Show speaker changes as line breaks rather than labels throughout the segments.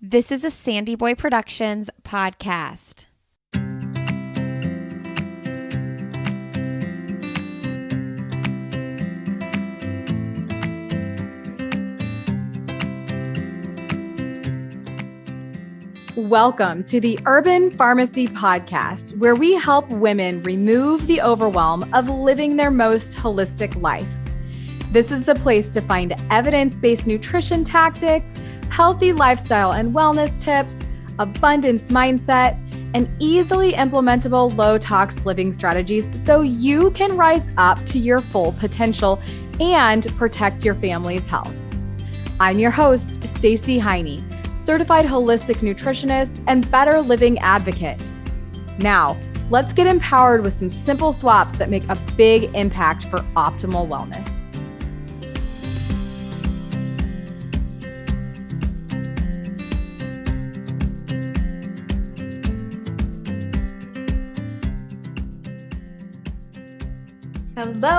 This is a Sandy Boy Productions podcast.
Welcome to the Urban Pharmacy Podcast, where we help women remove the overwhelm of living their most holistic life. This is the place to find evidence-based nutrition tactics, healthy lifestyle and wellness tips, abundance mindset, and easily implementable low-tox living strategies so you can rise up to your full potential and protect your family's health. I'm your host, Stacey Heine, certified holistic nutritionist and better living advocate. Now, let's get empowered with some simple swaps that make a big impact for optimal wellness.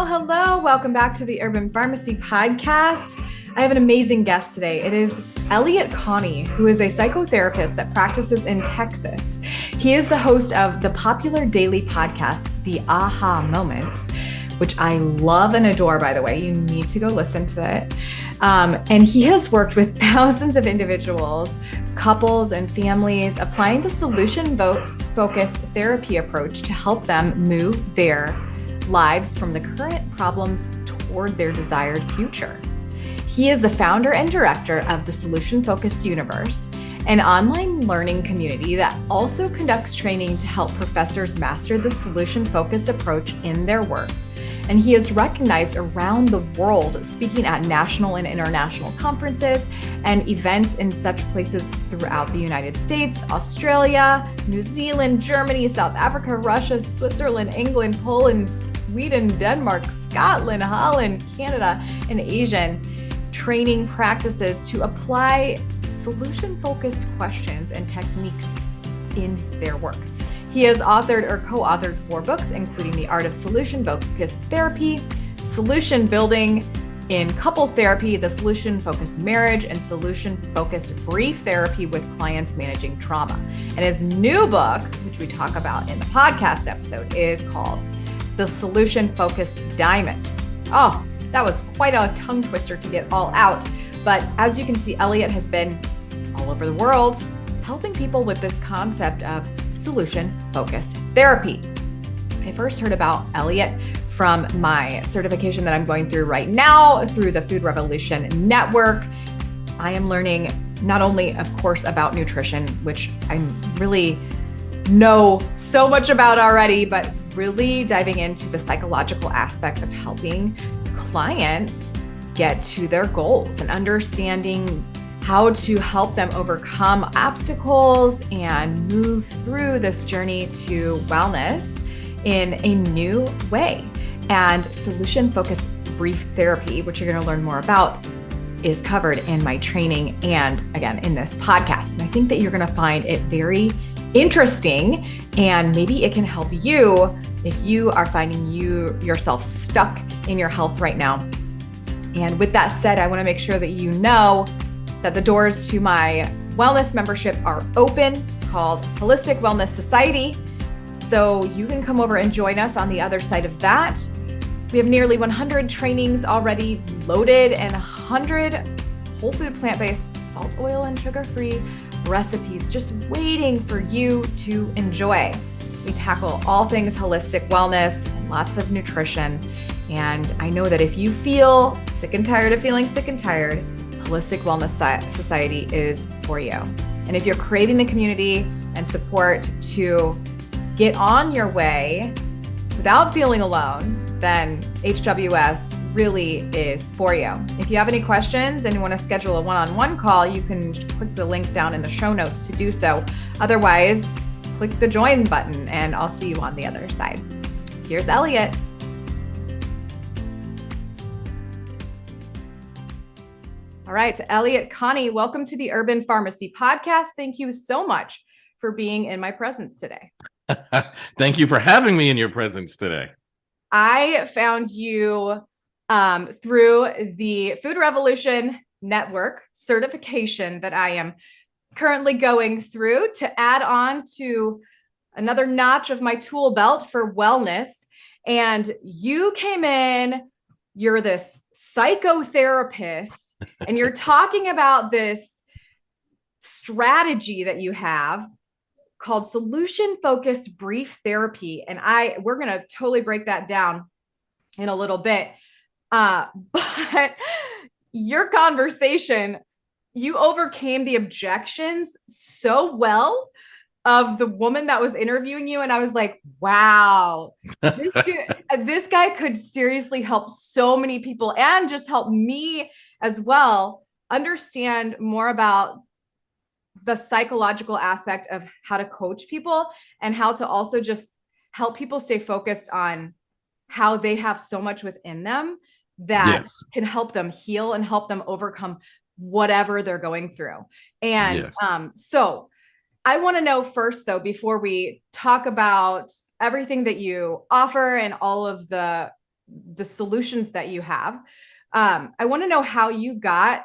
Hello. Welcome back to the Urban Pharmacy Podcast. I have an amazing guest today. It is Elliott Connie, who is a psychotherapist that practices in Texas. He is the host of the popular daily podcast, The Aha Moments, which I love and adore, by the way. You need to go listen to it. And he has worked with thousands of individuals, couples, and families, applying the solution-focused therapy approach to help them move their lives from the current problems toward their desired future. He is the founder and director of the Solution Focused Universe, an online learning community that also conducts training to help professors master the solution-focused approach in their work. And he is recognized around the world, speaking at national and international conferences and events in such places throughout the United States, Australia, New Zealand, Germany, South Africa, Russia, Switzerland, England, Poland, Sweden, Denmark, Scotland, Holland, Canada, and Asian, training practices to apply solution-focused questions and techniques in their work. He has authored or co-authored 4 books, including The Art of Solution-Focused Therapy, Solution Building in Couples Therapy, The Solution-Focused Marriage, and Solution-Focused Brief Therapy with Clients Managing Trauma. And his new book, which we talk about in the podcast episode, is called The Solution-Focused Diamond. Oh, that was quite a tongue twister to get all out. But as you can see, Elliott has been all over the world helping people with this concept of solution-focused therapy. I first heard about Elliott from my certification that I'm going through right now through the Food Revolution Network. I am learning not only, of course, about nutrition, which I really know so much about already, but really diving into the psychological aspect of helping clients get to their goals and understanding how to help them overcome obstacles and move through this journey to wellness in a new way. And solution-focused brief therapy, which you're going to learn more about, is covered in my training and, again, in this podcast. And I think that you're going to find it very interesting, and maybe it can help you if you are finding yourself stuck in your health right now. And with that said, I want to make sure that you know that the doors to my wellness membership are open, called Holistic Wellness Society. So you can come over and join us on the other side of that. We have nearly 100 trainings already loaded and 100 whole food, plant-based, salt, oil, and sugar-free recipes just waiting for you to enjoy. We tackle all things holistic wellness and lots of nutrition. And I know that if you feel sick and tired of feeling sick and tired, Holistic Wellness Society is for you. And if you're craving the community and support to get on your way without feeling alone, then HWS really is for you. If you have any questions and you want to schedule a one-on-one call, you can click the link down in the show notes to do so. Otherwise, click the join button and I'll see you on the other side. Here's Elliott. All right, Elliott Connie, welcome to the Urban Pharmacy Podcast. Thank you so much for being in my presence today.
Thank you for having me in your presence today.
I found you through the Food Revolution Network certification that I am currently going through to add on to another notch of my tool belt for wellness. And you came in, you're this psychotherapist, and you're talking about this strategy that you have called solution-focused brief therapy. And we're going to totally break that down in a little bit. But your conversation, you overcame the objections so well of the woman that was interviewing you. And I was like, wow, this guy could seriously help so many people and just help me as well understand more about the psychological aspect of how to coach people and how to also just help people stay focused on how they have so much within them that can help them heal and help them overcome whatever they're going through. And so I want to know first, though, before we talk about everything that you offer and all of the solutions that you have, I want to know how you got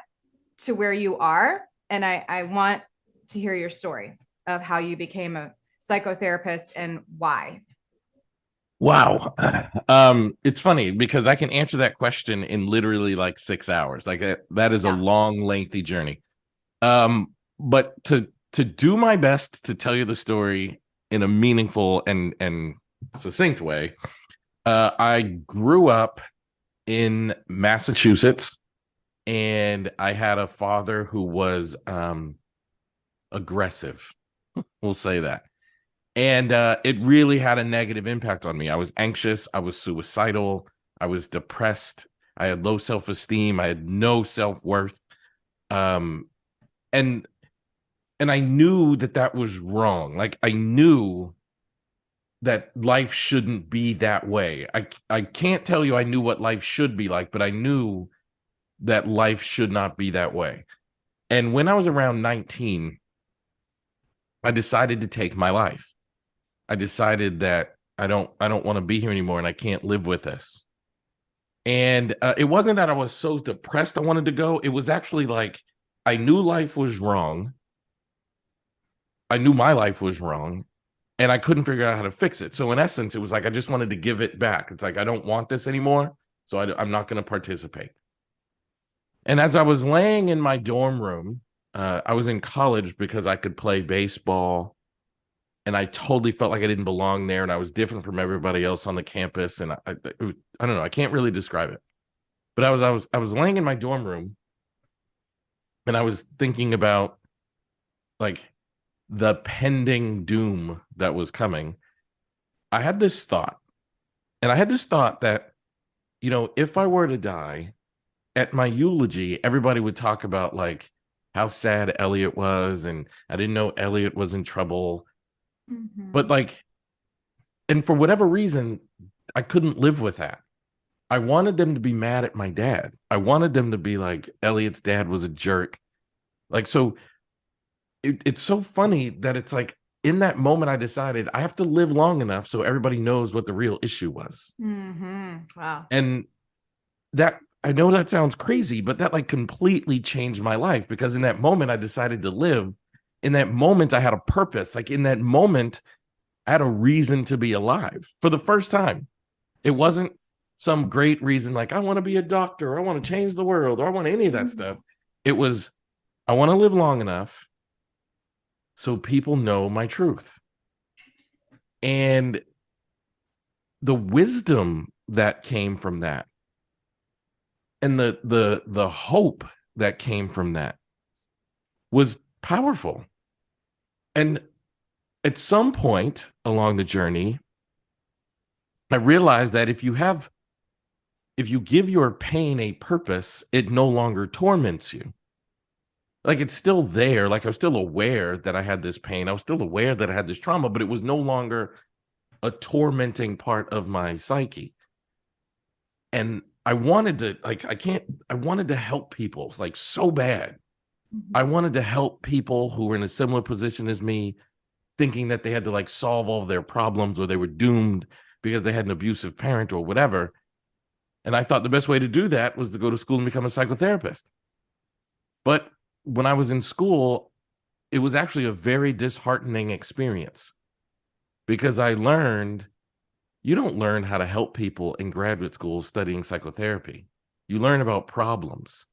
to where you are. And I want to hear your story of how you became a psychotherapist and why.
Wow. It's funny because I can answer that question in literally like 6 hours. Like that is a long, lengthy journey. But to do my best to tell you the story in a meaningful and succinct way, I grew up in Massachusetts, and I had a father who was aggressive. We'll say that. And it really had a negative impact on me. I was anxious. I was suicidal. I was depressed. I had low self-esteem. I had no self-worth. And I knew that was wrong. Like, I knew that life shouldn't be that way. I can't tell you I knew what life should be like, but I knew that life should not be that way. And when I was around 19, I decided to take my life. I decided that I don't want to be here anymore, and I can't live with this. And it wasn't that I was so depressed I wanted to go. It was actually like I knew life was wrong. I knew my life was wrong, and I couldn't figure out how to fix it. So in essence, it was like I just wanted to give it back. It's like I don't want this anymore, so I'm not going to participate. And as I was laying in my dorm room, I was in college because I could play baseball, and I totally felt like I didn't belong there, and I was different from everybody else on the campus. And I don't know, I can't really describe it. But I was laying in my dorm room, and I was thinking about like the pending doom that was coming. I had this thought, that, if I were to die, at my eulogy, everybody would talk about like how sad Elliott was, and I didn't know Elliott was in trouble. Mm-hmm. But and for whatever reason, I couldn't live with that. I wanted them to be mad at my dad. I wanted them to be like, Elliott's dad was a jerk. Like, so it's so funny that it's like in that moment, I decided I have to live long enough so everybody knows what the real issue was.
Mm-hmm. Wow.
And that, I know that sounds crazy, but that like completely changed my life, because in that moment I decided to live. In that moment I had a purpose. Like in that moment I had a reason to be alive for the first time. It wasn't some great reason like I want to be a doctor, or I want to change the world, or I want any of that stuff. It was, I want to live long enough so people know my truth. And the wisdom that came from that, and the hope that came from that was powerful. And at some point along the journey, I realized that if you give your pain a purpose, it no longer torments you. Like, it's still there. Like, I was still aware that I had this pain. I was still aware that I had this trauma, but it was no longer a tormenting part of my psyche. And I wanted to, I wanted to help people like so bad. Mm-hmm. I wanted to help people who were in a similar position as me, thinking that they had to like solve all of their problems, or they were doomed because they had an abusive parent or whatever. And I thought the best way to do that was to go to school and become a psychotherapist. But when I was in school, it was actually a very disheartening experience, because I learned you don't learn how to help people in graduate school studying psychotherapy. You learn about problems,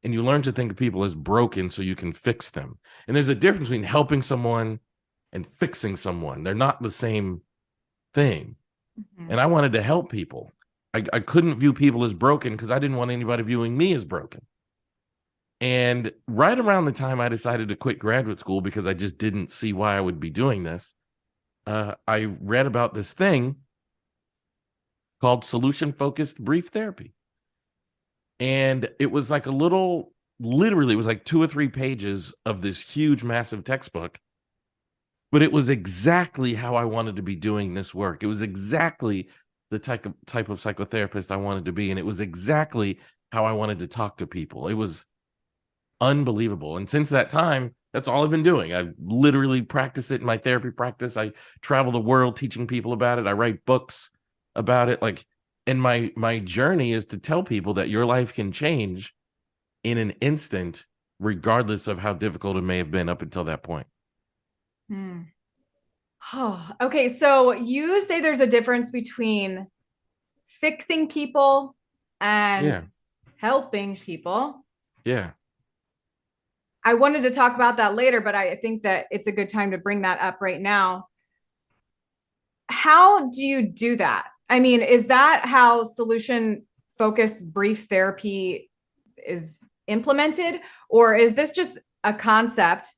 and you learn to think of people as broken so you can fix them. And there's a difference between helping someone and fixing someone. They're not the same thing.
Mhm.
And I wanted to help people. I couldn't view people as broken because I didn't want anybody viewing me as broken. And right around the time I decided to quit graduate school because I just didn't see why I would be doing this, I read about this thing called solution-focused brief therapy. And it was like literally, it was like 2 or 3 pages of this huge, massive textbook. But it was exactly how I wanted to be doing this work. It was exactly the type of psychotherapist I wanted to be. And it was exactly how I wanted to talk to people. It was unbelievable. And since that time, that's all I've been doing. I literally practice it in my therapy practice. I travel the world teaching people about it. I write books about it. And my journey is to tell people that your life can change in an instant, regardless of how difficult it may have been up until that point.
Oh, okay. So you say there's a difference between fixing people and helping people.
Yeah.
I wanted to talk about that later, but I think that it's a good time to bring that up right now. How do you do that? I mean, is that how solution-focused brief therapy is implemented? Or is this just a concept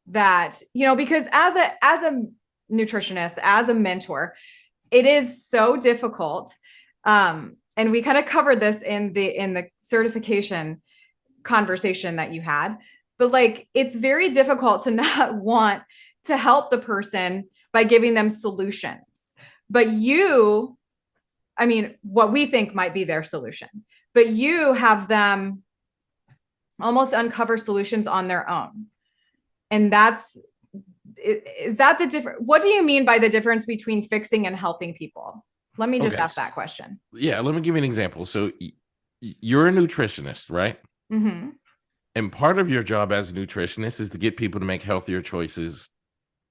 that, because as a nutritionist, as a mentor, it is so difficult. And we kind of covered this in the certification conversation that you had, but it's very difficult to not want to help the person by giving them solutions. But what we think might be their solution, but you have them almost uncover solutions on their own. And is that the difference? What do you mean by the difference between fixing and helping people? Let me just ask that question.
Yeah, let me give you an example. So you're a nutritionist, right?
Mm-hmm.
And part of your job as a nutritionist is to get people to make healthier choices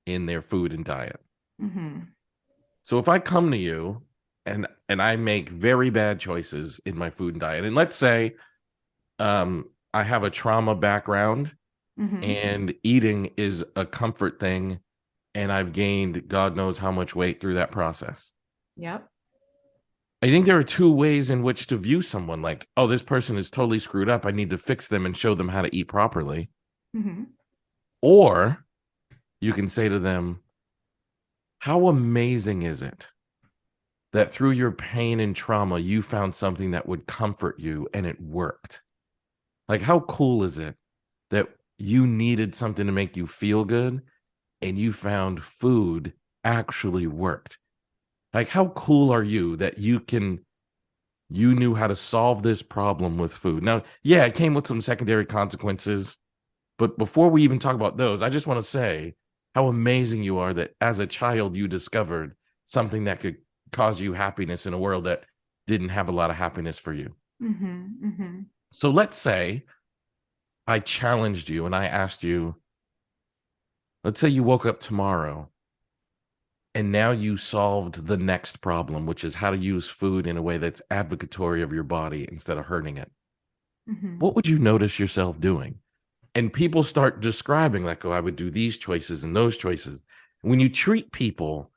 in their food and diet.
Mm-hmm.
So if I come to you and I make very bad choices in my food and diet, and let's say I have a trauma background,
Mm-hmm.
and eating is a comfort thing, and I've gained God knows how much weight through that process.
Yep.
I think there are 2 ways in which to view someone, like, oh, this person is totally screwed up. I need to fix them and show them how to eat properly.
Mm-hmm.
Or you can say to them, how amazing is it that through your pain and trauma, you found something that would comfort you and it worked? Like, how cool is it that you needed something to make you feel good and you found food actually worked? Like, how cool are you that you knew how to solve this problem with food? Now, yeah, it came with some secondary consequences, but before we even talk about those, I just want to say how amazing you are that as a child, you discovered something that could cause you happiness in a world that didn't have a lot of happiness for you.
Mm-hmm. Mm-hmm.
So let's say I challenged you and I asked you, let's say you woke up tomorrow and now you solved the next problem, which is how to use food in a way that's advocatory of your body instead of hurting it.
Mm-hmm.
What would you notice yourself doing? And people start describing like, oh, I would do these choices and those choices. When you treat people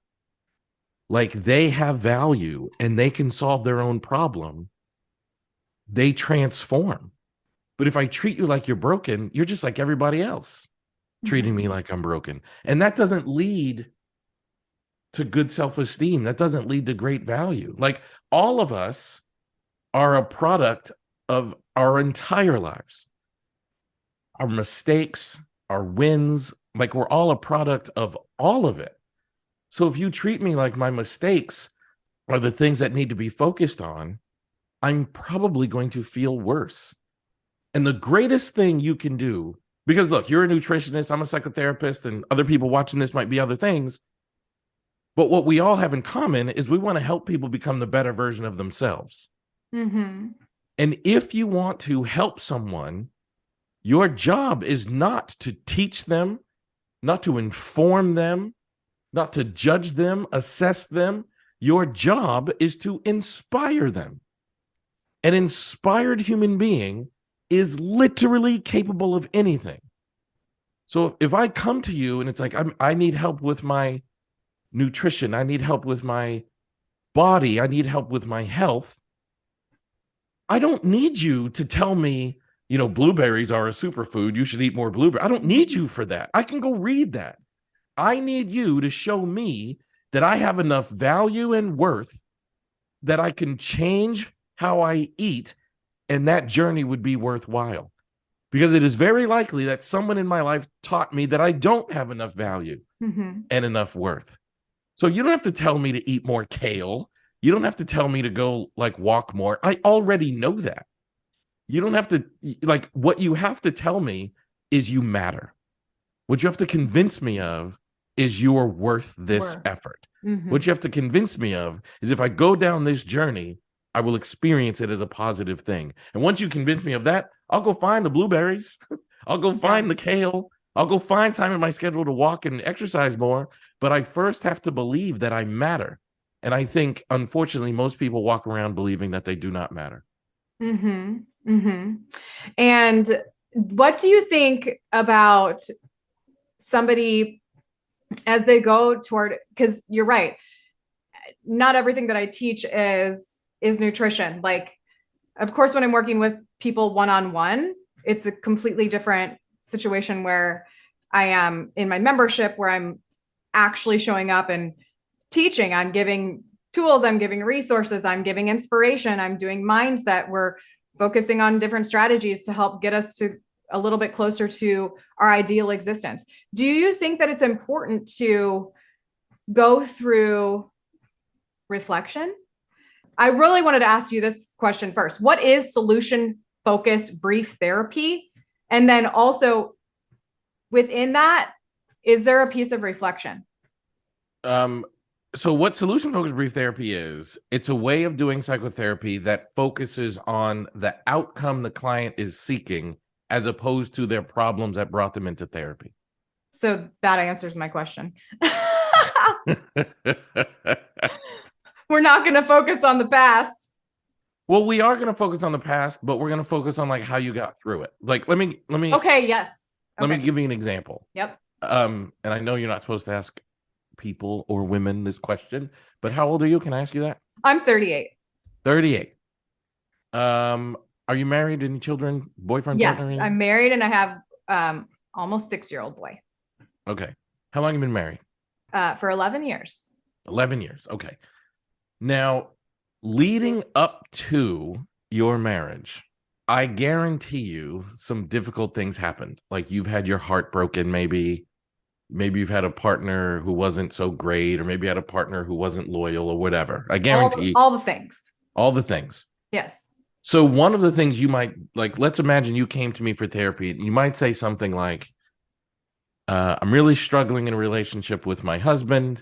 like they have value and they can solve their own problem, they transform. But if I treat you like you're broken, you're just like everybody else treating me like I'm broken. And that doesn't lead to good self-esteem. That doesn't lead to great value. Like, all of us are a product of our entire lives. Our mistakes, our wins, like, we're all a product of all of it. So if you treat me like my mistakes are the things that need to be focused on, I'm probably going to feel worse. And the greatest thing you can do, because look, you're a nutritionist, I'm a psychotherapist, and other people watching this might be other things. But what we all have in common is we want to help people become the better version of themselves.
Mm-hmm.
And if you want to help someone, your job is not to teach them not to inform them, not to judge them, assess them. Your job is to inspire them. An inspired human being is literally capable of anything. So if I come to you and it's like, I need help with my nutrition, I need help with my body, I need help with my health, I don't need you to tell me, blueberries are a superfood, you should eat more blueberries. I don't need you for that. I can go read that. I need you to show me that I have enough value and worth that I can change how I eat, and that journey would be worthwhile. Because it is very likely that someone in my life taught me that I don't have enough value and enough worth. So you don't have to tell me to eat more kale. You don't have to tell me to go walk more. I already know that. You don't have to, what you have to tell me is you matter. What you have to convince me of is you're worth this effort. What you have to convince me of is if I go down this journey, I will experience it as a positive thing. And once you convince me of that, I'll go find the blueberries. I'll go find the kale. I'll go find time in my schedule to walk and exercise more. But I first have to believe that I matter. And I think, unfortunately, most people walk around believing that they do not matter.
And what do you think about somebody as they go toward, because you're right, not everything that I teach is nutrition. Of course, when I'm working with people one-on-one, it's a completely different situation where I am in my membership, where I'm actually showing up and teaching. I'm giving tools, I'm giving resources, I'm giving inspiration, I'm doing mindset. We're focusing on different strategies to help get us to a little bit closer to our ideal existence. Do you think that it's important to go through reflection? I really wanted to ask you this question first. What is solution-focused brief therapy? And then also within that, is there a piece of reflection?
So what solution-focused brief therapy is, it's a way of doing psychotherapy that focuses on the outcome the client is seeking as opposed to their problems that brought them into therapy.
So that answers my question. We're not going to focus on the past.
Well, we are going to focus on the past, but we're going to focus on how you got through it. Let me.
Okay. Yes.
Let me give you an example.
Yep.
And I know you're not supposed to ask people or women this question, but how old are you? Can I ask you that?
I'm 38.
38. Are you married? Any children? Boyfriend?
Yes,
partner?
I'm married and I have almost 6-year-old boy.
Okay. How long have you been married?
For 11 years.
11 years. Okay. Now, leading up to your marriage, I guarantee you some difficult things happened. You've had your heart broken, maybe you've had a partner who wasn't so great, or maybe you had a partner who wasn't loyal or whatever. I guarantee
all the things.
All the things.
Yes.
So one of the things you might let's imagine you came to me for therapy. You might say something like, I'm really struggling in a relationship with my husband.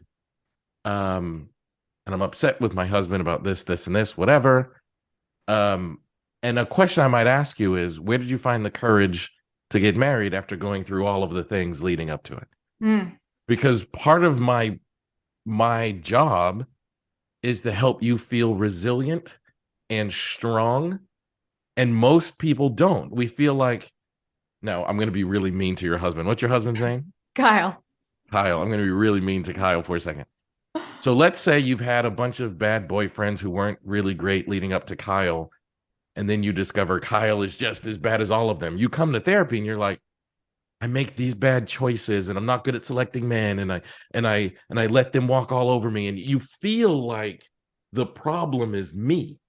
And I'm upset with my husband about this, and this, whatever. And a question I might ask you is, where did you find the courage to get married after going through all of the things leading up to it? Because part of my job is to help you feel resilient and strong. And most people don't. We feel like, no, I'm going to be really mean to your husband. What's your husband's name?
Kyle.
I'm going to be really mean to Kyle for a second. So let's say you've had a bunch of bad boyfriends who weren't really great leading up to Kyle. And then you discover Kyle is just as bad as all of them. You come to therapy and you're like, I make these bad choices and I'm not good at selecting men. And I let them walk all over me. And you feel like the problem is me.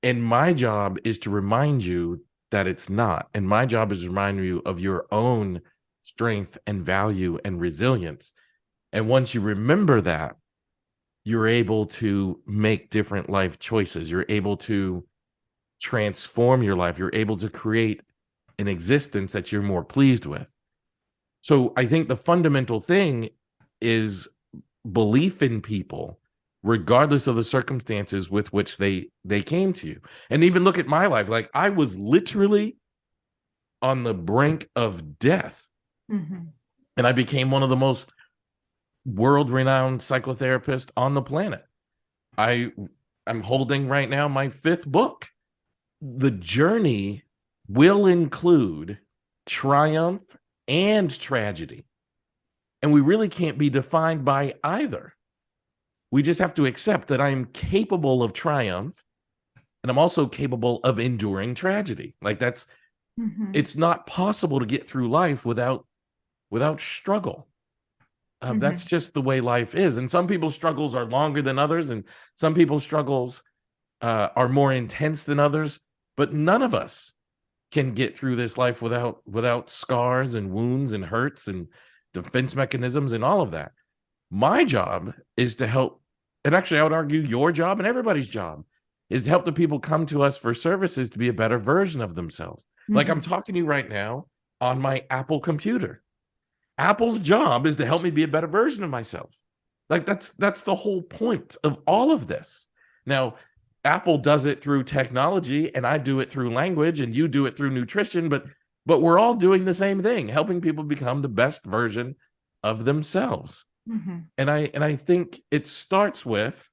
And my job is to remind you that it's not. And my job is to remind you of your own strength and value and resilience. And once you remember that, you're able to make different life choices. You're able to transform your life. You're able to create an existence that you're more pleased with. So I think the fundamental thing is belief in people, regardless of the circumstances with which they came to you. And even look at my life. I was literally on the brink of death. And I became one of the most world-renowned psychotherapists on the planet. I'm holding right now my 5th book. The journey will include triumph and tragedy. And we really can't be defined by either. We just have to accept that I'm capable of triumph, and I'm also capable of enduring tragedy. Like it's not possible to get through life without struggle. That's just the way life is. And some people's struggles are longer than others, and some people's struggles are more intense than others. But none of us can get through this life without scars and wounds and hurts and defense mechanisms and all of that. My job is to help, and actually I would argue your job and everybody's job is to help the people come to us for services to be a better version of themselves. Like I'm talking to you right now on my Apple computer. Apple's job is to help me be a better version of myself. Like that's the whole point of all of this. Now, Apple does it through technology, and I do it through language, and you do it through nutrition, but we're all doing the same thing, helping people become the best version of themselves. And I think it starts with,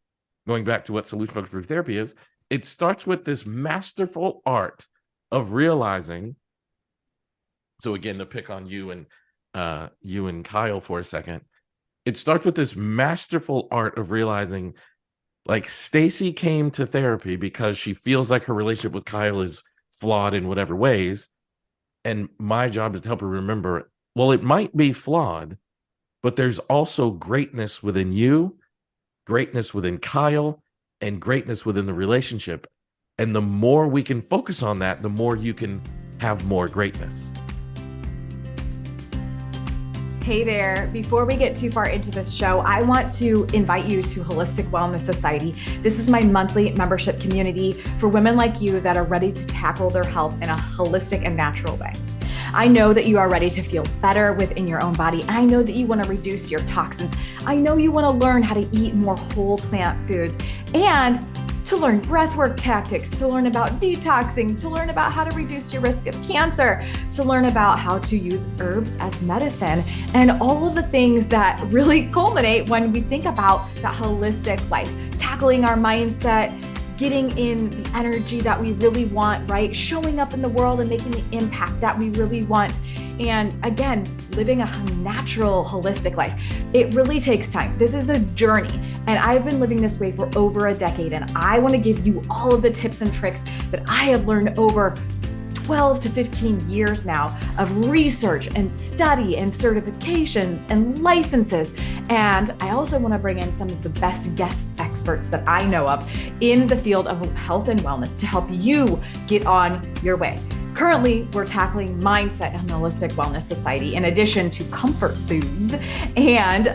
going back to what solution focused group therapy is, it starts with this masterful art of realizing. So again, to pick on you and Kyle for a second, it starts with this masterful art of realizing, like, Stacy came to therapy because she feels like her relationship with Kyle is flawed in whatever ways. And my job is to help her remember, well, it might be flawed, but there's also greatness within you, greatness within Kyle, and greatness within the relationship. And the more we can focus on that, the more you can have more greatness.
Hey there. Before we get too far into this show, I want to invite you to Holistic Wellness Society. This is my monthly membership community for women like you that are ready to tackle their health in a holistic and natural way. I know that you are ready to feel better within your own body. I know that you want to reduce your toxins. I know you want to learn how to eat more whole plant foods and to learn breathwork tactics, to learn about detoxing, to learn about how to reduce your risk of cancer, to learn about how to use herbs as medicine, and all of the things that really culminate when we think about that holistic life, tackling our mindset, getting in the energy that we really want, right? Showing up in the world and making the impact that we really want. And again, living a natural, holistic life. It really takes time. This is a journey. And I've been living this way for over a decade. And I want to give you all of the tips and tricks that I have learned over 12 to 15 years now of research and study and certifications and licenses. And I also want to bring in some of the best guest experts that I know of in the field of health and wellness to help you get on your way. Currently, we're tackling mindset and Holistic Wellness Society, in addition to comfort foods and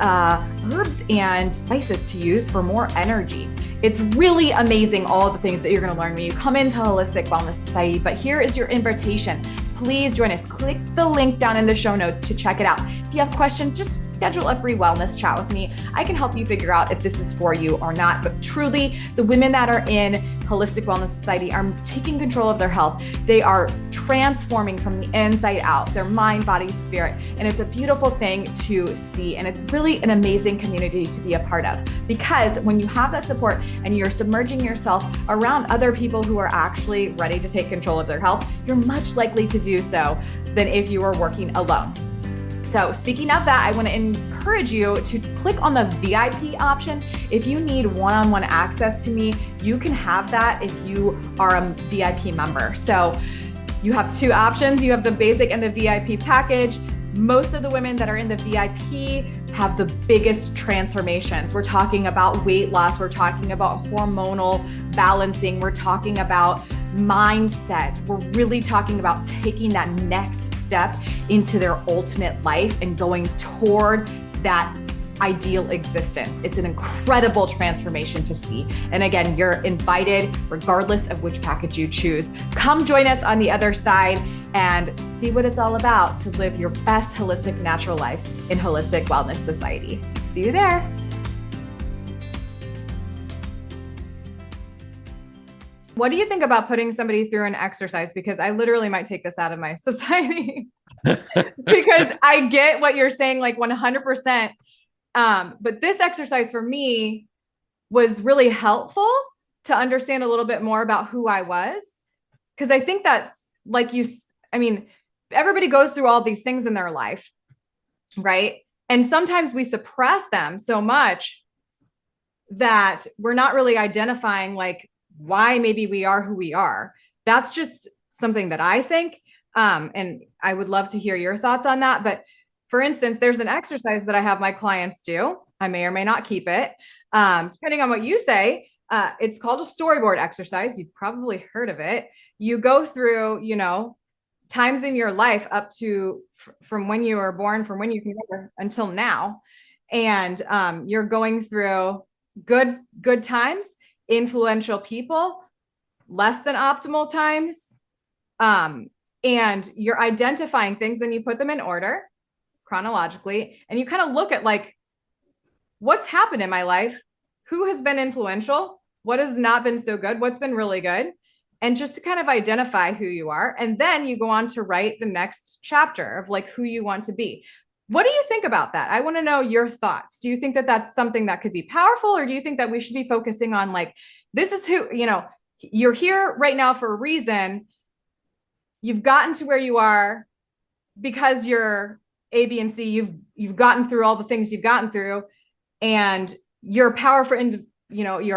herbs and spices to use for more energy. It's really amazing, all of the things that you're going to learn when you come into Holistic Wellness Society. But here is your invitation. Please join us. Click the link down in the show notes to check it out. If you have questions, just schedule a free wellness chat with me. I can help you figure out if this is for you or not. But truly, the women that are in Holistic Wellness Society are taking control of their health. They are transforming from the inside out, their mind, body, spirit. And it's a beautiful thing to see. And it's really an amazing community to be a part of. Because when you have that support and you're submerging yourself around other people who are actually ready to take control of their health, you're much likely to do so than if you were working alone. So speaking of that, I want to encourage you to click on the VIP option. If you need one-on-one access to me, you can have that if you are a VIP member. So you have two options. You have the basic and the VIP package. Most of the women that are in the VIP have the biggest transformations. We're talking about weight loss. We're talking about hormonal balancing. We're talking about mindset. We're really talking about taking that next step into their ultimate life and going toward that ideal existence. It's an incredible transformation to see. And again, you're invited regardless of which package you choose. Come join us on the other side and see what it's all about to live your best holistic natural life in Holistic Wellness Society. See you there. What do you think about putting somebody through an exercise? Because I literally might take this out of my society because I get what you're saying, like 100%. But this exercise for me was really helpful to understand a little bit more about who I was. Because I think that's like everybody goes through all these things in their life, right? And sometimes we suppress them so much that we're not really identifying like why maybe we are who we are. That's just something that I think. And I would love to hear your thoughts on that. But for instance, there's an exercise that I have my clients do. I may or may not keep it, depending on what you say. It's called a storyboard exercise. You've probably heard of it. You go through, times in your life up to from when you were born, from when you can remember until now. And you're going through good times, influential people, less than optimal times. And you're identifying things and you put them in order chronologically. And you kind of look at like, what's happened in my life? Who has been influential? What has not been so good? What's been really good? And just to kind of identify who you are. And then you go on to write the next chapter of like who you want to be. What do you think about that? I want to know your thoughts. Do you think that that's something that could be powerful? Or do you think that we should be focusing on like, this is who, you're here right now for a reason. You've gotten to where you are because you're A, B, and C. You've gotten through all the things you've gotten through, and you're a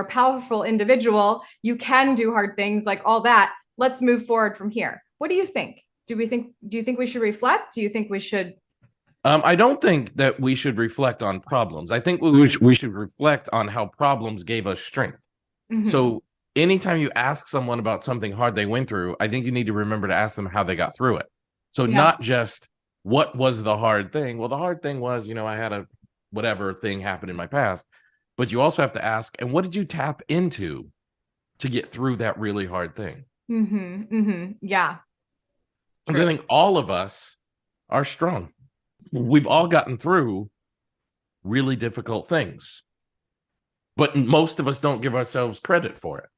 powerful individual. You can do hard things, like all that. Let's move forward from here. What do you think? Do you think we should reflect? Do you think we should?
I don't think that we should reflect on problems. I think we should reflect on how problems gave us strength. Mm-hmm. So anytime you ask someone about something hard they went through, I think you need to remember to ask them how they got through it. So not just what was the hard thing? Well, the hard thing was, I had a whatever thing happened in my past, but you also have to ask, and what did you tap into to get through that really hard thing?
Mm-hmm. Mm-hmm. Yeah.
Because I think all of us are strong. We've all gotten through really difficult things, but most of us don't give ourselves credit for it.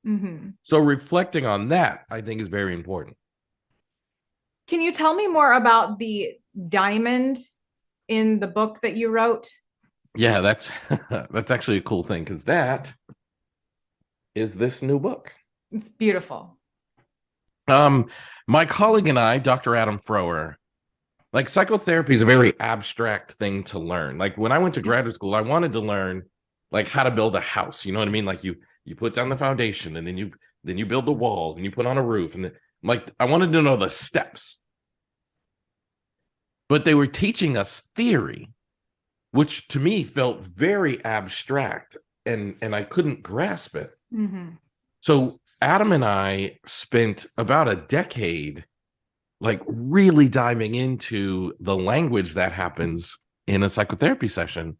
Mm-hmm. So reflecting on that, I think, is very important.
Can you tell me more about the diamond in the book that you wrote?
Yeah, that's actually a cool thing, because that is this new book.
It's beautiful.
My colleague and I, Dr. Adam Frower, like psychotherapy is a very abstract thing to learn. Like when I went to graduate school, I wanted to learn like how to build a house. You know what I mean? Like you put down the foundation, and then you build the walls, and you put on a roof, and like I wanted to know the steps. But they were teaching us theory, which to me felt very abstract, and I couldn't grasp it. Mm-hmm. So Adam and I spent about a decade like really diving into the language that happens in a psychotherapy session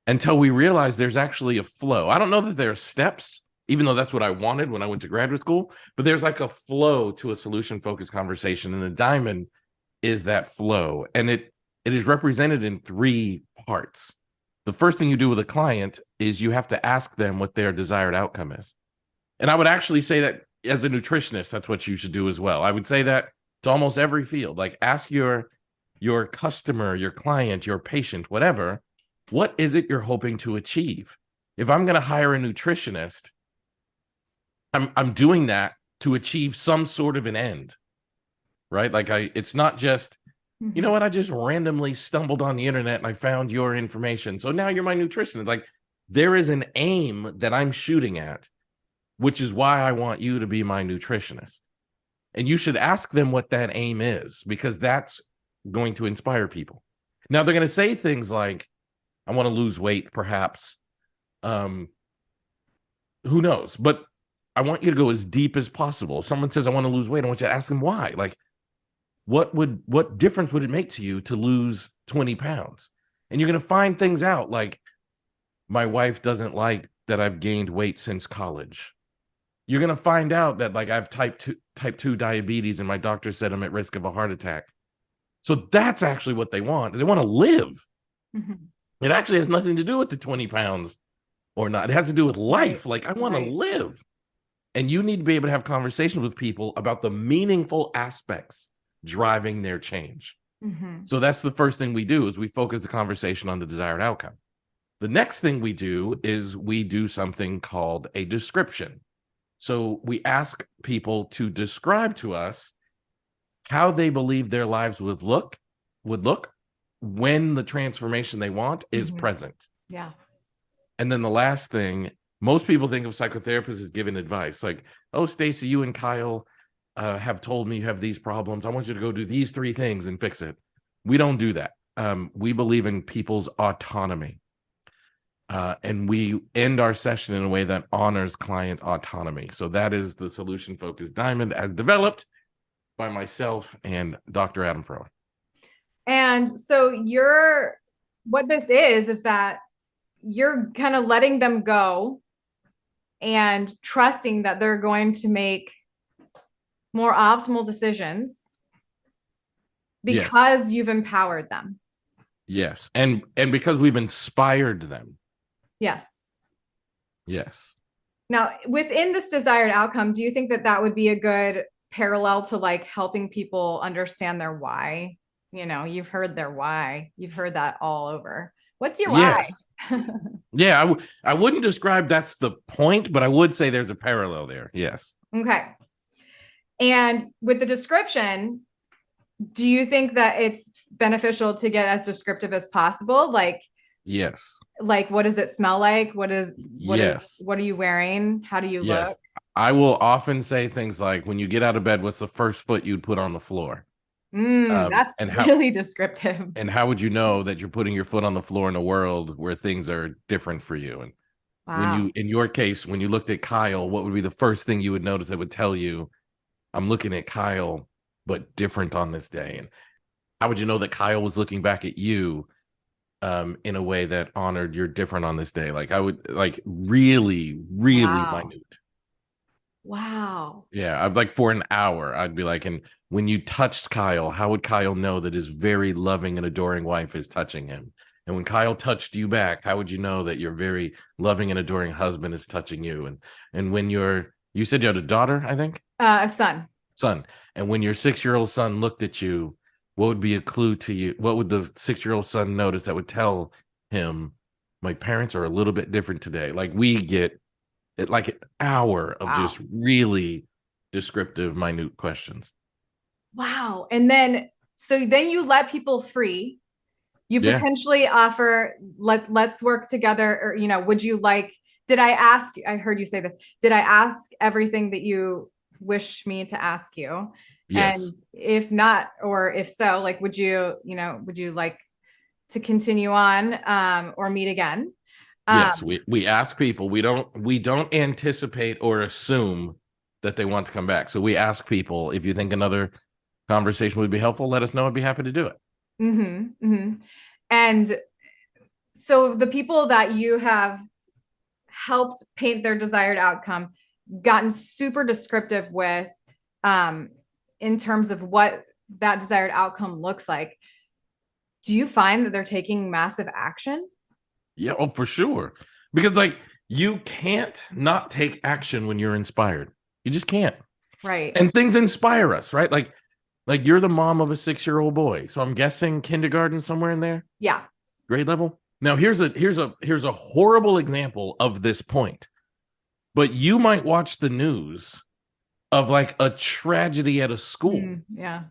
until we realized there's actually a flow. I don't know that there are steps, even though that's what I wanted when I went to graduate school, but there's like a flow to a solution-focused conversation, and the diamond is that flow. And it is represented in 3 parts. The first thing you do with a client is you have to ask them what their desired outcome is. And I would actually say that as a nutritionist, that's what you should do as well. I would say that to almost every field. Like ask your customer, your client, your patient, whatever, what is it you're hoping to achieve? If I'm going to hire a nutritionist, I'm doing that to achieve some sort of an end, right? Like it's not just, you know what, I just randomly stumbled on the internet and I found your information, so now you're my nutritionist. Like there is an aim that I'm shooting at, which is why I want you to be my nutritionist. And you should ask them what that aim is, because that's going to inspire people. Now they're going to say things like, I want to lose weight, perhaps. Who knows? But I want you to go as deep as possible. If someone says, I want to lose weight, I want you to ask them why. Like, what difference would it make to you to lose 20 pounds? And you're going to find things out like, my wife doesn't like that I've gained weight since college. You're going to find out that like I have type 2 diabetes and my doctor said I'm at risk of a heart attack. So that's actually what they want. They want to live. Mm-hmm. It actually has nothing to do with the 20 pounds or not. It has to do with life. Like I want to live. And you need to be able to have conversations with people about the meaningful aspects driving their change.
Mm-hmm.
So that's the first thing we do, is we focus the conversation on the desired outcome. The next thing we do is we do something called a description. So we ask people to describe to us how they believe their lives would look when the transformation they want is present.
Yeah.
And then the last thing, most people think of psychotherapists as giving advice, like, oh, Stacey, you and Kyle have told me you have these problems. I want you to go do these 3 things and fix it. We don't do that. We believe in people's autonomy. And we end our session in a way that honors client autonomy. So that is the solution-focused diamond as developed by myself and Dr. Adam Frowen.
And so what this is that you're kind of letting them go and trusting that they're going to make more optimal decisions because you've empowered them.
Yes. And because we've inspired them.
Yes.
Yes.
Now, within this desired outcome, do you think that that would be a good parallel to like helping people understand their why? You know, you've heard their why. You've heard that all over. What's your why?
Yeah, I wouldn't describe that's the point, but I would say there's a parallel there. Yes.
Okay. And with the description, do you think that it's beneficial to get as descriptive as possible? Like,
yes.
Like, what does it smell like? What are you wearing? How do you look?
I will often say things like, when you get out of bed, what's the first foot you'd put on the floor?
That's really descriptive.
And how would you know that you're putting your foot on the floor in a world where things are different for you? And when you, in your case, when you looked at Kyle, what would be the first thing you would notice that would tell you, I'm looking at Kyle, but different on this day? And how would you know that Kyle was looking back at you in a way that honored you're different on this day? Like, I would like really minute.
Wow.
Yeah. I'd like, for an hour, I'd be like, and when you touched Kyle, how would Kyle know that his very loving and adoring wife is touching him? And when Kyle touched you back, how would you know that your very loving and adoring husband is touching you? And when you said you had a daughter, I think?
A son.
And when your 6-year-old son looked at you, what would be a clue to you? What would the 6-year-old son notice that would tell him, my parents are a little bit different today? Like, we get it like an hour of just really descriptive, minute questions. Wow.
And then you let people free. You potentially offer, let's work together. Or, you know, would you like, I heard you say this. Did I ask everything that you wish me to ask you?
Yes.
And if not, or if so, like, would you like to continue on or meet again?
Yes, we ask people. We don't anticipate or assume that they want to come back. So we ask people, if you think another conversation would be helpful, let us know. I'd be happy to do it.
And so the people that you have helped paint their desired outcome, gotten super descriptive with, in terms of what that desired outcome looks like, do you find that they're taking massive action?
Yeah, oh, for sure. Because like, you can't not take action when you're inspired. You just can't.
Right.
And things inspire us, right? Like you're the mom of a 6-year-old boy. So I'm guessing kindergarten, somewhere in there.
Yeah.
Grade level. Now here's a horrible example of this point. But you might watch the news of like a tragedy at a school.
Yeah.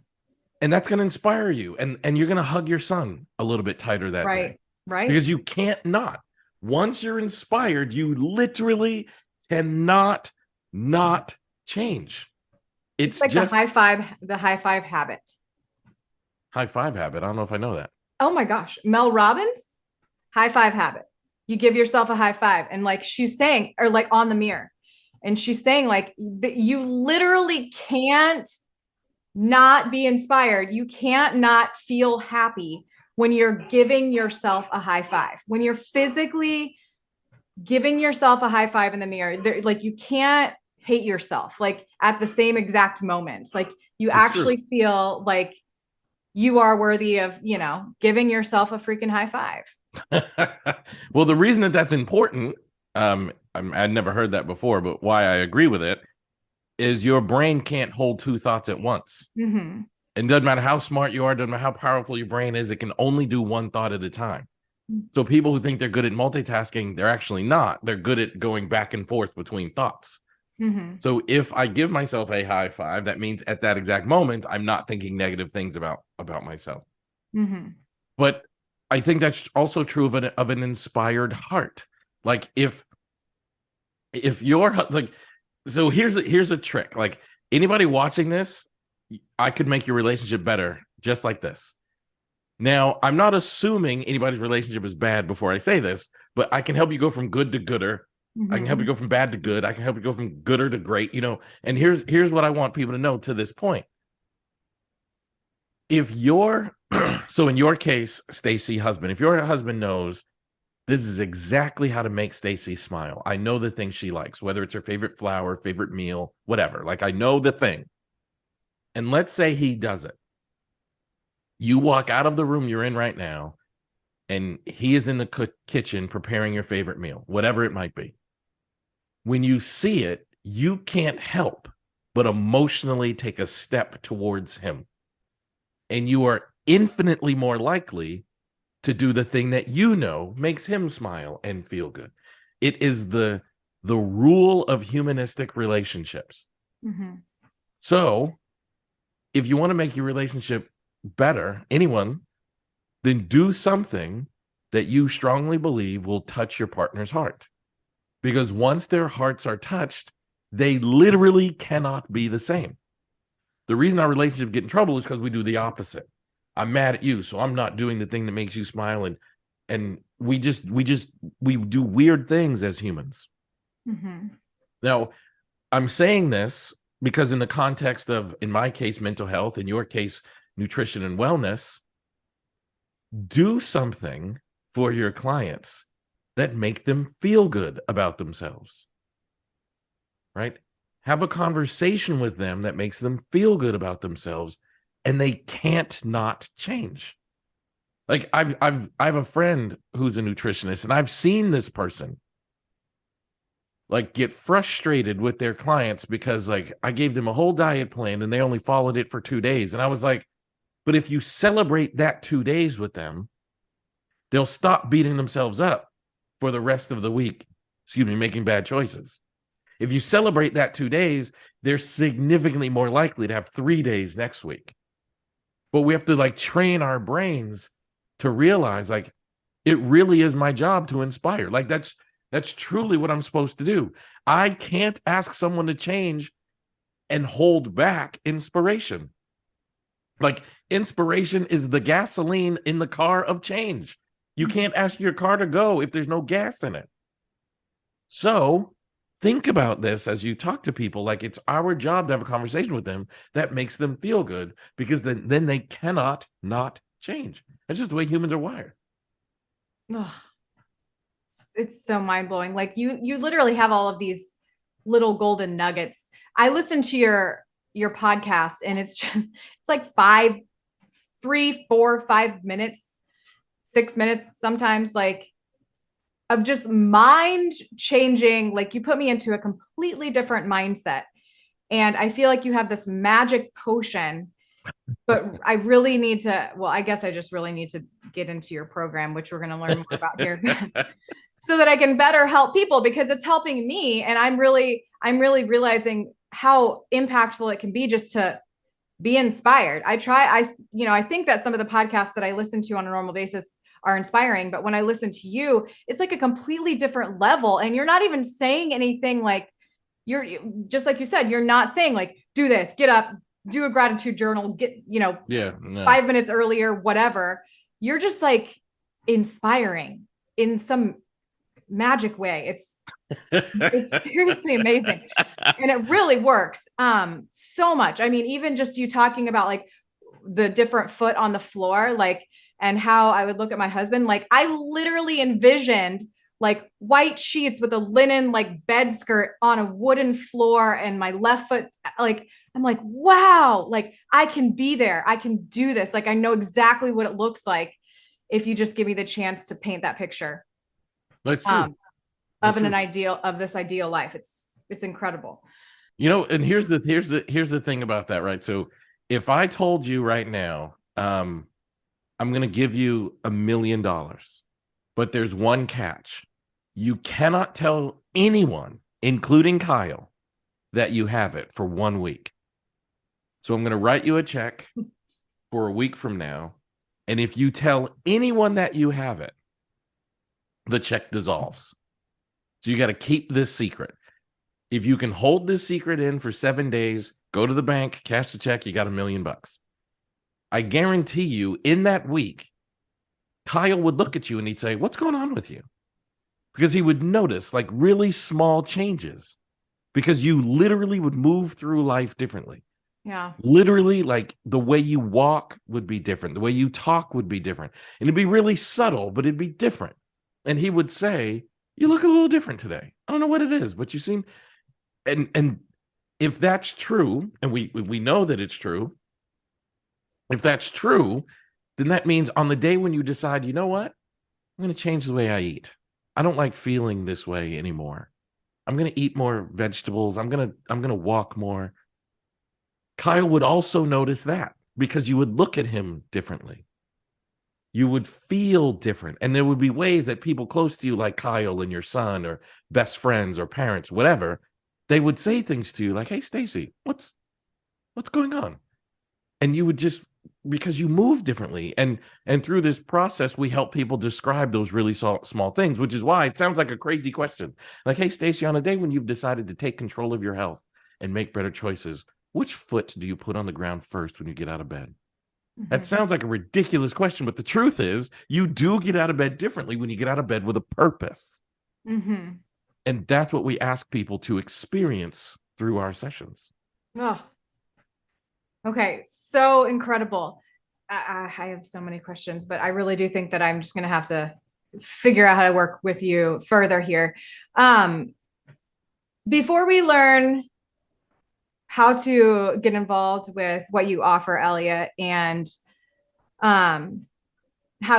And that's going to inspire you. And you're going to hug your son a little bit tighter that day.
Right.
Because you can't not. Once you're inspired, you literally cannot not change. It's
like
just
the high five habit.
High five habit. I don't know if I know that.
Oh my gosh. Mel Robbins, high five habit. You give yourself a high five. And like she's saying, or like on the mirror. And she's saying like that you literally can't not be inspired. You can't not feel happy when you're giving yourself a high five, when you're physically giving yourself a high five in the mirror. Like you can't hate yourself like at the same exact moment. Like you actually feel like you are worthy of, you know, giving yourself a freaking high five.
Well, the reason that that's important, I'd never heard that before, but why I agree with it is your brain can't hold two thoughts at once.
Mm-hmm.
And doesn't matter how smart you are, doesn't matter how powerful your brain is, it can only do one thought at a time. So people who think they're good at multitasking, they're actually not. They're good at going back and forth between thoughts.
Mm-hmm.
So if I give myself a high five, that means at that exact moment, I'm not thinking negative things about myself.
Mm-hmm.
But I think that's also true of an inspired heart. Like if you're like, so here's a trick. Like anybody watching this, I could make your relationship better just like this. Now, I'm not assuming anybody's relationship is bad before I say this, but I can help you go from good to gooder.
Mm-hmm.
I can help you go from bad to good. I can help you go from gooder to great, and here's what I want people to know to this point. If you're, so in your case, Stacy, husband, if your husband knows this is exactly how to make Stacy smile. I know the thing she likes, whether it's her favorite flower, favorite meal, whatever. Like I know the thing. And let's say he does it. You walk out of the room you're in right now, and he is in the kitchen preparing your favorite meal, whatever it might be. When you see it, you can't help but emotionally take a step towards him. And you are infinitely more likely to do the thing that makes him smile and feel good. It is the rule of humanistic relationships.
Mm-hmm.
So if you want to make your relationship better, anyone, then do something that you strongly believe will touch your partner's heart. Because once their hearts are touched, they literally cannot be the same. The reason our relationship get in trouble is because we do the opposite. I'm mad at you, so I'm not doing the thing that makes you smile, and we do weird things as humans.
Mm-hmm.
Now, I'm saying this because in the context of, in my case, mental health, in your case, nutrition and wellness, do something for your clients that make them feel good about themselves, right? Have a conversation with them that makes them feel good about themselves, and they can't not change. Like I have a friend who's a nutritionist, and I've seen this person like get frustrated with their clients because like I gave them a whole diet plan and they only followed it for 2 days. And I was like, but if you celebrate that 2 days with them, they'll stop beating themselves up for the rest of the week, making bad choices. If you celebrate that 2 days, they're significantly more likely to have 3 days next week. But we have to like train our brains to realize like it really is my job to inspire. Like that's truly what I'm supposed to do. I can't ask someone to change and hold back inspiration. Like inspiration is the gasoline in the car of change. You can't ask your car to go if there's no gas in it. So think about this as you talk to people. Like it's our job to have a conversation with them that makes them feel good, because then they cannot not change. That's just the way humans are wired.
Ugh. It's so mind-blowing. Like you literally have all of these little golden nuggets. I listened to your podcast, and it's like 3, 4, 5 minutes, 6 minutes sometimes, like of just mind changing. Like you put me into a completely different mindset, and I feel like you have this magic potion. But I really need to, well, I guess I just really need to get into your program, which we're going to learn more about here, so that I can better help people, because it's helping me. And I'm really realizing how impactful it can be just to be inspired. I think that some of the podcasts that I listen to on a normal basis are inspiring, but when I listen to you, it's like a completely different level. And you're not even saying anything like, you're just like you said, you're not saying like, do this, get up, do a gratitude journal, get, 5 minutes earlier, whatever. You're just like inspiring in some magic way. It's seriously amazing. And it really works so much. I mean, even just you talking about like the different foot on the floor, like, and how I would look at my husband, like I literally envisioned like white sheets with a linen like bed skirt on a wooden floor, and my left foot, like I'm like, wow, like I can be there. I can do this. Like I know exactly what it looks like if you just give me the chance to paint that picture of this ideal life. It's incredible.
And here's the thing about that, right? So if I told you right now, I'm going to give you $1 million, but there's one catch. You cannot tell anyone, including Kyle, that you have it for 1 week. So I'm going to write you a check for a week from now. And if you tell anyone that you have it, the check dissolves. So you got to keep this secret. If you can hold this secret in for 7 days, go to the bank, cash the check, you got $1 million. I guarantee you in that week, Kyle would look at you and he'd say, "What's going on with you?" Because he would notice like really small changes because you literally would move through life differently.
Yeah.
Literally, like the way you walk would be different. The way you talk would be different. And it'd be really subtle, but it'd be different. And he would say, "You look a little different today. I don't know what it is, but you seem..." And if that's true, and we know that it's true, if that's true, then that means on the day when you decide, you know what? I'm going to change the way I eat. I don't like feeling this way anymore. I'm going to eat more vegetables. I'm going to walk more. Kyle would also notice that because you would look at him differently. You would feel different. And there would be ways that people close to you, like Kyle and your son or best friends or parents, whatever, they would say things to you like, "Hey, Stacy, what's going on?" And you would just, because you move differently. And through this process, we help people describe those really small things, which is why it sounds like a crazy question. Like, "Hey, Stacy, on a day when you've decided to take control of your health and make better choices, which foot do you put on the ground first when you get out of bed?" Mm-hmm. That sounds like a ridiculous question, but the truth is you do get out of bed differently when you get out of bed with a purpose.
Mm-hmm.
And that's what we ask people to experience through our sessions.
Oh, okay. So incredible. I have so many questions, but I really do think that I'm just going to have to figure out how to work with you further here. Before we learn how to get involved with what you offer, Elliott, and how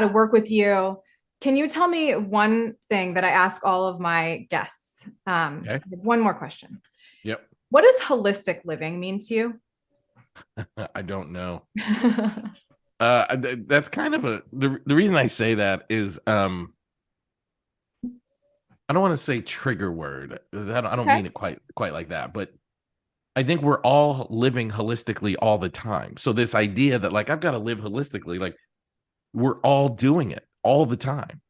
to work with you, can you tell me one thing that I ask all of my guests?
Okay.
One more question.
Yep.
What does holistic living mean to you?
I don't know. That's kind of the reason I say that is I don't want to say trigger word. I don't mean it quite like that, but I think we're all living holistically all the time. So this idea that like I've got to live holistically, like we're all doing it all the time.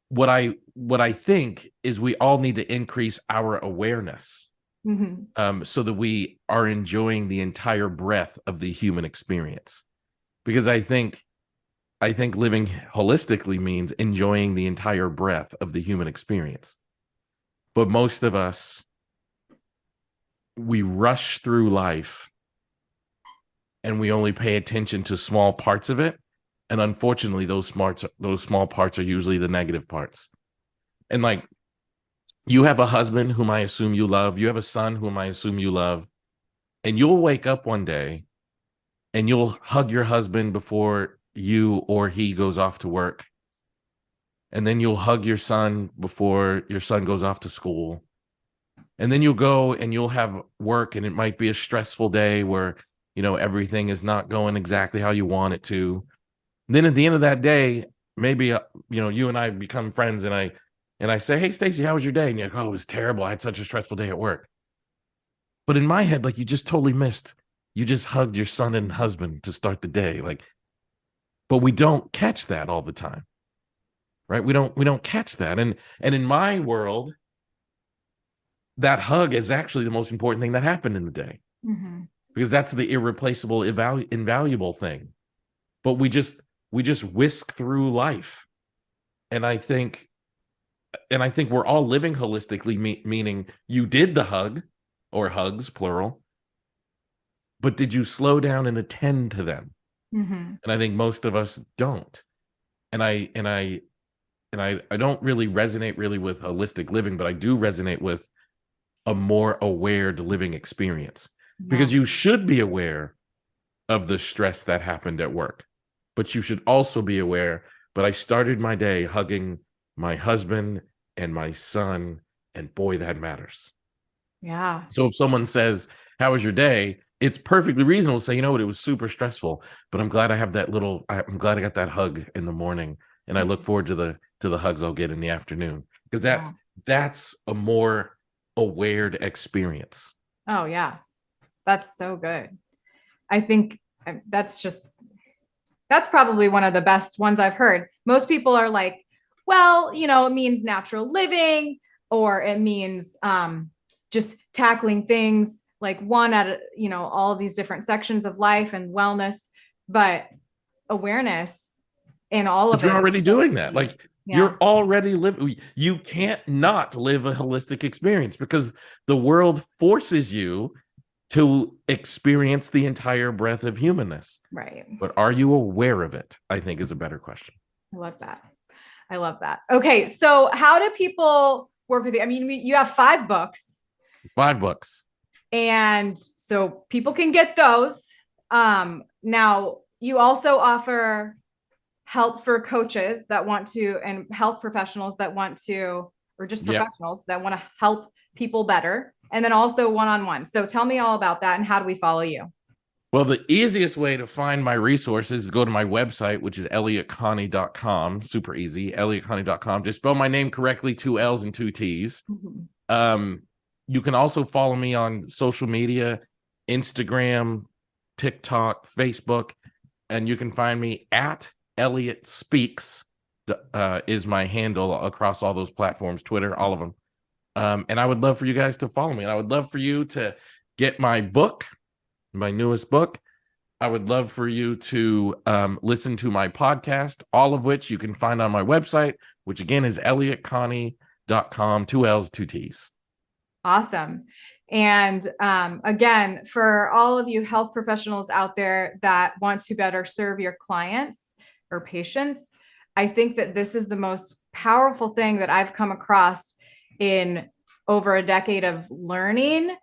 What I think is we all need to increase our awareness, so that we are enjoying the entire breadth of the human experience. Because I think living holistically means enjoying the entire breadth of the human experience. But most of us, we rush through life and we only pay attention to small parts of it. And unfortunately, those small parts are usually the negative parts. And like, you have a husband whom I assume you love. You have a son whom I assume you love. And you'll wake up one day and you'll hug your husband before you or he goes off to work. And then you'll hug your son before your son goes off to school. And then you'll go and you'll have work, and it might be a stressful day where, everything is not going exactly how you want it to. And then at the end of that day, maybe, you and I become friends, and I say, "Hey, Stacy, how was your day?" And you're like, "Oh, it was terrible. I had such a stressful day at work." But in my head, like, you just totally missed. You just hugged your son and husband to start the day. Like, but we don't catch that all the time, right? We don't catch that. And in my world, that hug is actually the most important thing that happened in the day, because that's the irreplaceable, invaluable thing. But we just whisk through life. And I think we're all living holistically, meaning you did the hug, or hugs, plural, but did you slow down and attend to them? And I think most of us don't. And I don't really resonate with holistic living, but I do resonate with a more aware living experience, because you should be aware of the stress that happened at work, but you should also be aware, but I started my day hugging my husband and my son, and boy, that matters.
Yeah.
So if someone says, how was your day? It's perfectly reasonable to say, you know what, it was super stressful, but I'm glad I have I'm glad I got that hug in the morning, and I look forward to the hugs I'll get in the afternoon, because that's a more aware experience.
Oh yeah. That's so good. I think that's probably one of the best ones I've heard. Most people are like, well, it means natural living, or it means just tackling things like one at all of these different sections of life and wellness, but awareness in all of it.
You're already doing that. Like, you're
Yeah.
already living. You can't not live a holistic experience, because the world forces you to experience the entire breadth of humanness.
Right.
But are you aware of it? I think is a better question.
I love that. Okay. So how do people work with you? I mean, you have 5 books.
5 books.
And so people can get those. Now you also offer help for coaches that want to, and health professionals that want to, or just professionals that want to help people better. And then also one-on-one. So tell me all about that, and how do we follow you?
Well, the easiest way to find my resources is go to my website, which is elliottconnie.com. Super easy, elliottconnie.com. Just spell my name correctly, 2 L's and 2 T's. Mm-hmm. You can also follow me on social media, Instagram, TikTok, Facebook, and you can find me at Elliott Speaks, is my handle across all those platforms, Twitter, all of them. And I would love for you guys to follow me. And I would love for you to get my book, my newest book. I would love for you to listen to my podcast, all of which you can find on my website, which again is elliottconnie.com, 2 L's, 2 T's.
Awesome. And again, for all of you health professionals out there that want to better serve your clients or patients, I think that this is the most powerful thing that I've come across in over a decade of learning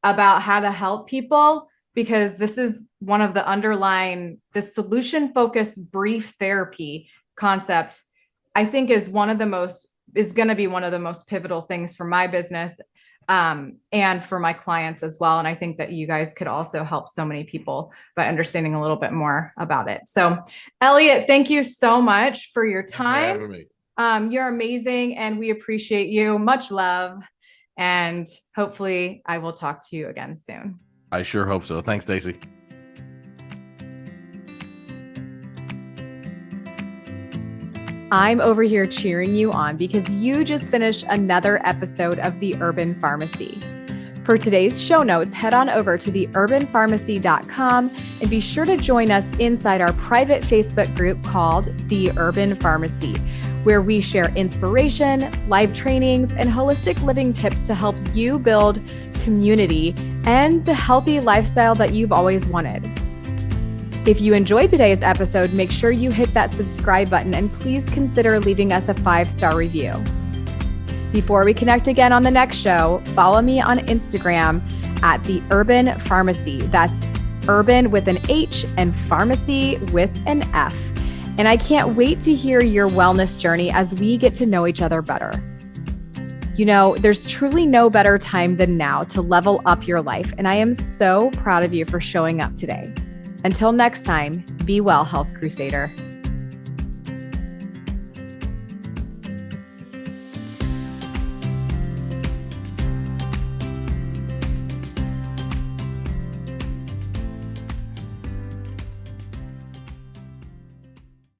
about how to help people, because this is one of the solution-focused brief therapy concept, I think is going to be one of the most pivotal things for my business, and for my clients as well. And I think that you guys could also help so many people by understanding a little bit more about it. So Elliott, thank you so much for your time.
Thanks for having me.
You're amazing, and we appreciate you. Much love. And hopefully I will talk to you again soon.
I sure hope so. Thanks, Stacey.
I'm over here cheering you on because you just finished another episode of The Urban Pharmacy. For today's show notes, head on over to theurbanpharmacy.com and be sure to join us inside our private Facebook group called The Urban Pharmacy, where we share inspiration, live trainings, and holistic living tips to help you build community and the healthy lifestyle that you've always wanted. If you enjoyed today's episode, make sure you hit that subscribe button and please consider leaving us a 5-star review. Before we connect again on the next show, follow me on Instagram at The Urban Pharmacy. That's urban with an H and pharmacy with an F. And I can't wait to hear your wellness journey as we get to know each other better. You know, there's truly no better time than now to level up your life, and I am so proud of you for showing up today. Until next time, be well, Health Crusader.